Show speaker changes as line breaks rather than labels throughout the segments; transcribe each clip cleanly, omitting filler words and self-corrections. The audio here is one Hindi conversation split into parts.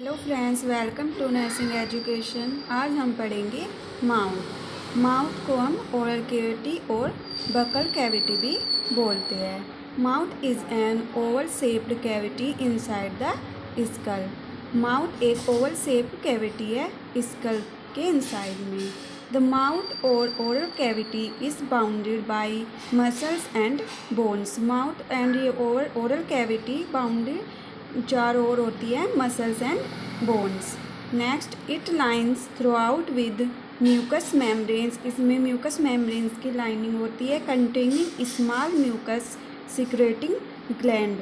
Hello friends, welcome to nursing education. आज हम पढ़ेंगे माउथ। माउथ को हम ओरल कैविटी और बकल कैविटी भी बोलते हैं। Mouth is an oval shaped cavity inside the skull. Mouth एक ओवल शेप्ड कैविटी है स्कल के इनसाइड में। द माउथ और oral cavity is bounded by muscles and bones. Mouth and ये ओरल कैविटी बाउंडेड चारों ओर होती है muscles and bones. Next, it lines throughout with mucus membranes. इसमें म्यूकस मेम्ब्रेन्स की लाइनिंग होती है containing small mucus secreting gland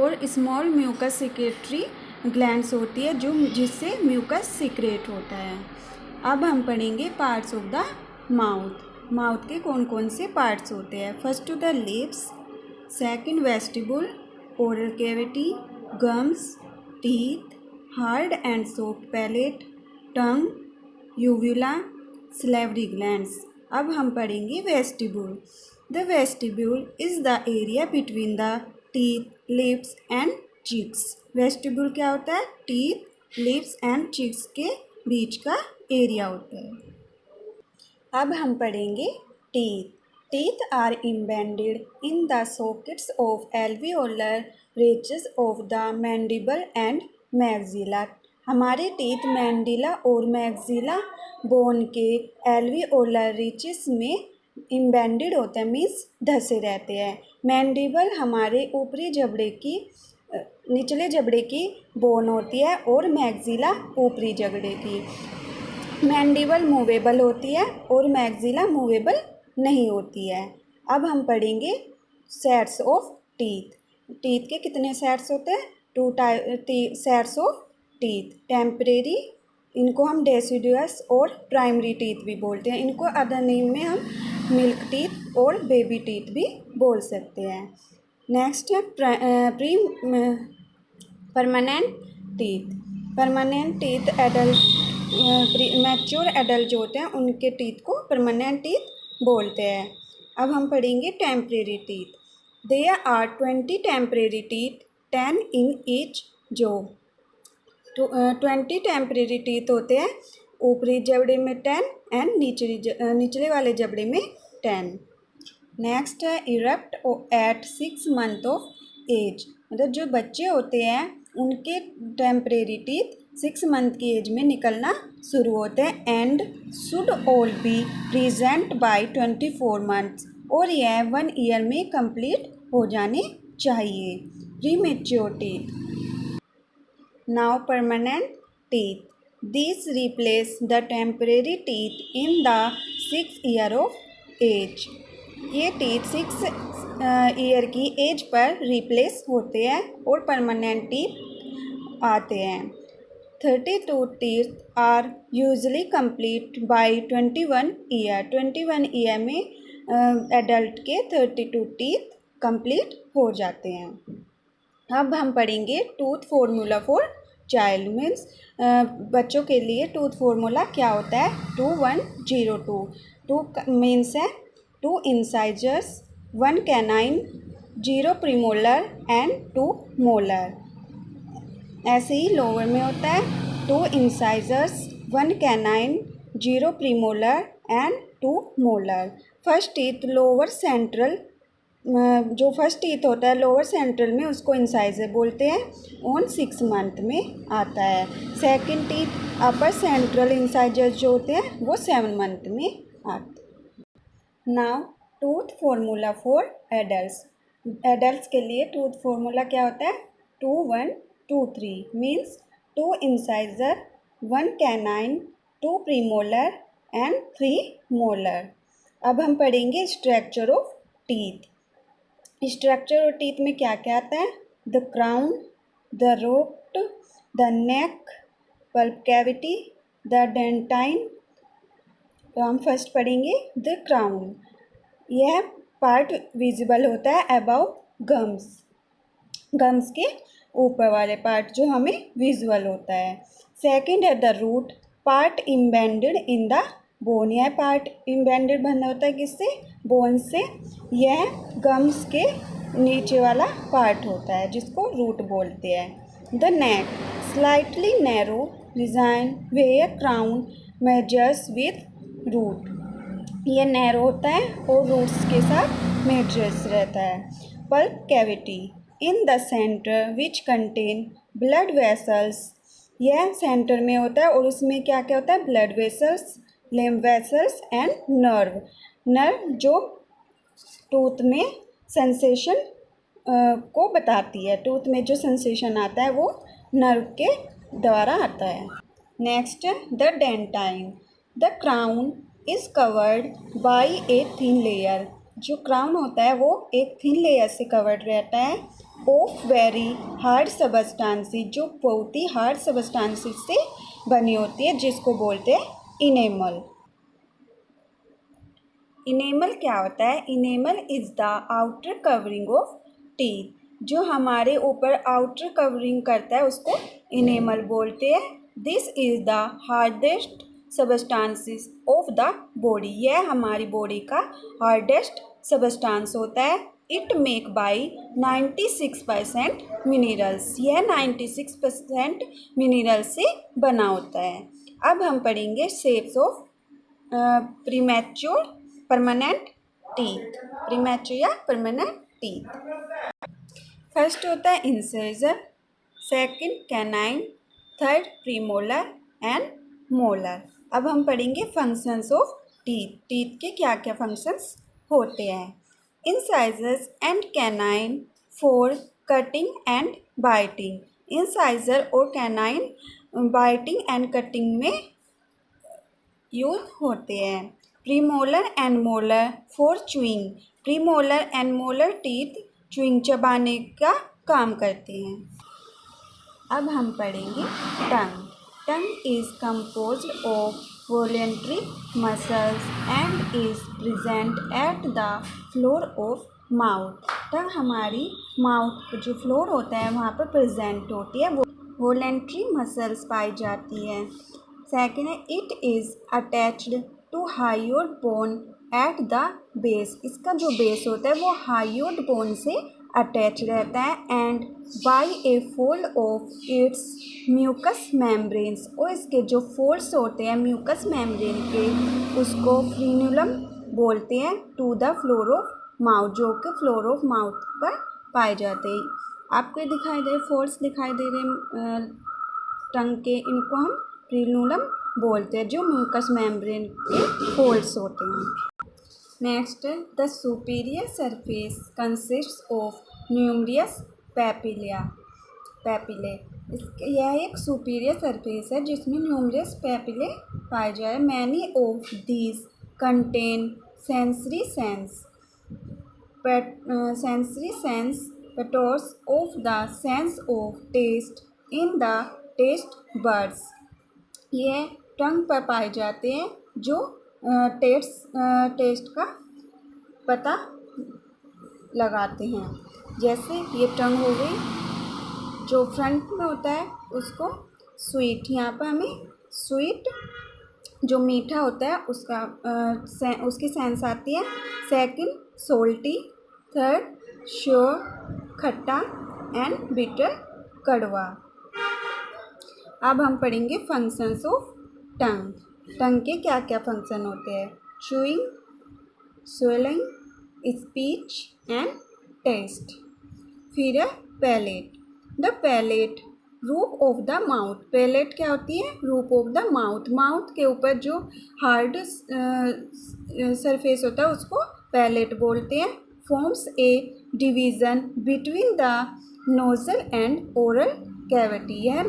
और स्मॉल म्यूकस सिक्रेटरी ग्लैंड्स होती है जिससे म्यूकस सिक्रेट होता है। अब हम पढ़ेंगे parts of the mouth. Mouth के कौन कौन से पार्ट्स होते हैं। First two the lips, second vestibule, oral cavity, gums, teeth, hard and soft palate, tongue, uvula, salivary glands। अब हम पढ़ेंगे vestibule. The vestibule is the area between the teeth, lips and cheeks. Vestibule क्या होता है? टीथ, लिप्स एंड चीक्स के बीच का एरिया होता है। अब हम पढ़ेंगे teeth. Teeth are embedded in the sockets of alveolar ridges of the mandible and maxilla। हमारे टीथ मैंडिला और मैक्सिला बोन के एल्वियोलर रिचेस में इम्बेडेड होते हैं, मीन्स धसे रहते हैं। मैंडिबल हमारे ऊपरी जबड़े की निचले जबड़े की बोन होती है और मैक्सिला ऊपरी जबड़े की। मैंडिबल मूवेबल होती है और मैक्सिला मूवेबल नहीं होती है। अब हम पढ़ेंगे सेट्स ऑफ टीथ। टीथ के कितने सेट्स होते हैं? 2 सेट्स ऑफ टीथ। टेम्परेरी, इनको हम डेसिडुअस और प्राइमरी टीथ भी बोलते हैं। इनको अदर नेम में हम मिल्क टीथ और बेबी टीथ भी बोल सकते हैं। नेक्स्ट है pre permanent teeth. Permanent teeth mature adult जो होते हैं उनके टीथ को परमानेंट टीथ बोलते हैं। अब हम पढ़ेंगे temporary teeth. There are 20 temporary teeth, 10 in each jaw. 20 temporary teeth होते हैं, ऊपरी जबड़े में 10 एंड निचले वाले जबड़े में 10। नेक्स्ट है erupt at 6 month of age. मतलब जो बच्चे होते हैं उनके टेम्परेरी टीथ 6 मंथ की एज में निकलना शुरू होते हैं and should all be present by 24 months. और यह 1 ईयर में कंप्लीट हो जाने चाहिए। Premature teeth. Now permanent teeth, this replace the temporary teeth in the 6th year of age. ये टीथ 6 ईयर की एज पर रिप्लेस होते हैं और परमानेंट टीथ आते हैं। 32 teeth are usually complete by 21 year. 21 year में एडल्ट के 32 टीथ कंप्लीट हो जाते हैं। अब हम पढ़ेंगे tooth formula for child. Means बच्चों के लिए टूथ फॉर्मूला क्या होता है? 2102। 2 मीन्स है 2 incisors, 1 canine, 0 premolar and 2 molar. ऐसे ही लोअर में होता है 2 incisors, 1 canine, 0 premolar and 2 molar. First teeth lower central, जो फर्स्ट टीथ होता है लोअर सेंट्रल में उसको इंसाइजर बोलते हैं, ऑन 6 मंथ में आता है। Second teeth upper central incisor जो होते हैं वो 7 मंथ में आते हैं। Now tooth formula for adults. Adults के लिए टूथ फॉर्मूला क्या होता है? 2123 means 2 incisor, 1 canine, 2 premolar and 3 molar. अब हम पढ़ेंगे structure of teeth. Structure of teeth में क्या क्या आता है? The crown, the root, the neck, pulp cavity, the dentine. तो हम फर्स्ट पढ़ेंगे द क्राउन। यह पार्ट विजिबल होता है अबाउ गम्स। गम्स के ऊपर वाले पार्ट जो हमें विजुअल होता है। सेकंड है the root, part embedded in the bone. यह पार्ट इम्बेडेड बना होता है किससे? बोन से। यह गम्स के नीचे वाला पार्ट होता है जिसको रूट बोलते हैं। The neck, slightly narrow region where crown merges with root. ये नैरो होता है और रूट्स के साथ मेजर्स रहता है। Pulp cavity in the centre which contain blood vessels. यह सेंटर में होता है और उसमें क्या क्या होता है? Blood vessels, lymph vessels and nerve. Nerve जो टूथ में सेंसेशन को बताती है। टूथ में जो सेंसेशन आता है वो नर्व के द्वारा आता है। Next the dentine. The crown is covered by a thin layer. जो क्राउन होता है वो एक थिन लेयर से कवर्ड रहता है ऑफ वेरी हार्ड सबस्टांसेस, जो बहुत ही हार्ड सबस्टांसेस से बनी होती है, जिसको बोलते हैं इनेमल। इनेमल क्या होता है? Enamel is the outer covering of teeth. जो हमारे ऊपर आउटर कवरिंग करता है उसको इनेमल बोलते हैं। This is the hardest substances of the body. यह हमारी बॉडी का हार्डेस्ट सबस्टांस होता है। It make by 96% minerals. यह 96% मिनरल से बना होता है। अब हम पढ़ेंगे shapes of premature permanent teeth. Premature या परमानेंट टीथ। फर्स्ट होता है incisor, second canine, third premolar and molar. अब हम पढ़ेंगे फंक्शंस ऑफ टीथ। टीथ के क्या क्या फंक्शंस होते हैं? Incisors and canine for cutting and biting. Incisor और कैनाइन बाइटिंग एंड कटिंग में यूज होते हैं। Premolar and molar for chewing. Premolar and molar teeth chewing चबाने का काम करते हैं। अब हम पढ़ेंगे tongue. Tongue is composed of voluntary muscles and is present at the floor of mouth. Tongue हमारी माउथ का जो फ्लोर होता है वहाँ पर प्रेजेंट होती है, वो वॉलेंट्री मसल्स पाई जाती है। सेकेंड है it is attached to hyoid bone at the base. इसका जो बेस होता है वो हायोड बोन से अटैच रहता है and by a fold of its mucous membranes. और इसके जो फोल्ड्स होते हैं म्यूकस मेम्ब्रेन के, उसको फ्रीनुलम बोलते हैं। To the floor of mouth, जो कि फ्लोर ऑफ माउथ पर पाए जाते हैं। आपको दिखाई दे फोल्ड्स दिखाई दे रहे टंग के, इनको हम फ्रीनुलम बोलते हैं, जो म्यूकस मेम्ब्रेन के फोल्ड्स होते हैं। Next the superior surface consists of numerous papillae. यह एक सुपीरियर सरफेस है जिसमें न्यूमरियस पैपिले पाए जाए। Many of these contain sensory sense receptors of the sense of taste in the taste buds. ये टंग पर पाए जाते हैं जो टेस्ट का पता लगाते हैं। जैसे ये टंग हो गई, जो फ्रंट में होता है उसको स्वीट, यहाँ पर हमें स्वीट जो मीठा होता है उसका उसकी सेंस आती है। सेकंड सोल्टी, थर्ड श्योर खट्टा एंड बिटर कड़वा। अब हम पढ़ेंगे फंक्शंस ऑफ टंग। टंग के क्या क्या फंक्शन होते हैं? Chewing, swallowing, speech and taste. फिर है palate. The palate roof of the mouth. Palate क्या होती है? Roof of the mouth. Mouth के ऊपर जो हार्ड सरफेस होता है उसको पैलेट बोलते हैं। Forms a division between the nozzle and oral cavity. यह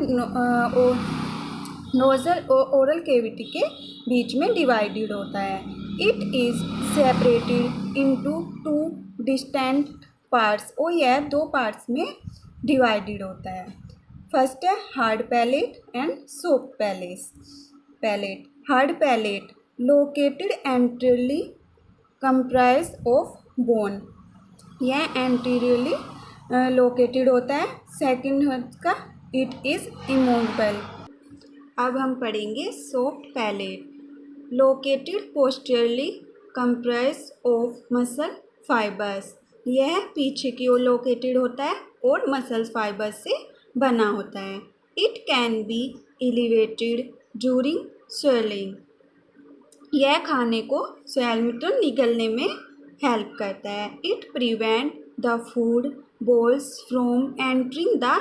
नोजल और ओरल कैविटी के बीच में डिवाइडेड होता है। It is separated into two distant parts. और यह दो पार्ट्स में डिवाइडेड होता है। फर्स्ट है hard palate and soft palate. Hard palate located anteriorly comprise of bone. यह एंटीरियरली लोकेटेड होता है। सेकंड का इट इज़ इमूवेबल। अब हम पढ़ेंगे soft palate. Located posteriorly comprise of muscle fibres. यह पीछे की ओर लोकेटेड होता है और मसल फाइबर से बना होता है। It can be elevated during swallowing. यह खाने को स्वैलमिटन निगलने में हेल्प करता है। It prevent the food bolus from entering the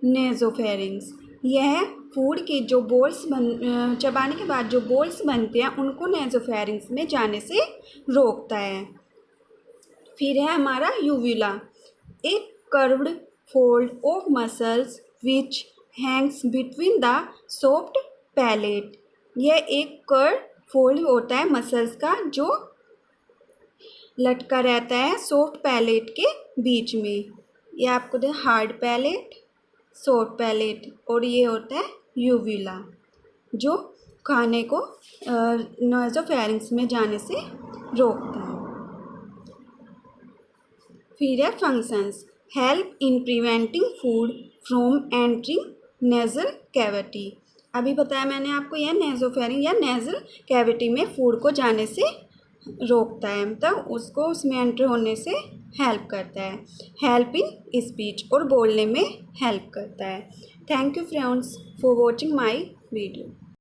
nasopharynx. यह फूड के जो चबाने के बाद जो बोल्स बनते हैं उनको नेजोफेरिंग्स में जाने से रोकता है। फिर है हमारा यूवुला, एक curved fold of muscles which Hanks between the soft palate. यह एक कर्व फोल्ड होता है मसल्स का जो लटका रहता है सॉफ्ट पैलेट के बीच में। ये आपको दे हार्ड पैलेट, सॉफ्ट पैलेट, और ये होता है यूवुला जो खाने को नासोफैरिंक्स में जाने से रोकता है। फिर है functions, help in preventing food from entering nasal cavity. अभी बताया मैंने आपको, यह नेजोफेरिंग या नेजल कैविटी में फूड को जाने से रोकता है, मतलब उसको उसमें एंटर होने से हेल्प करता है। हेल्प इन स्पीच, और बोलने में हेल्प करता है। Thank you friends for watching my video.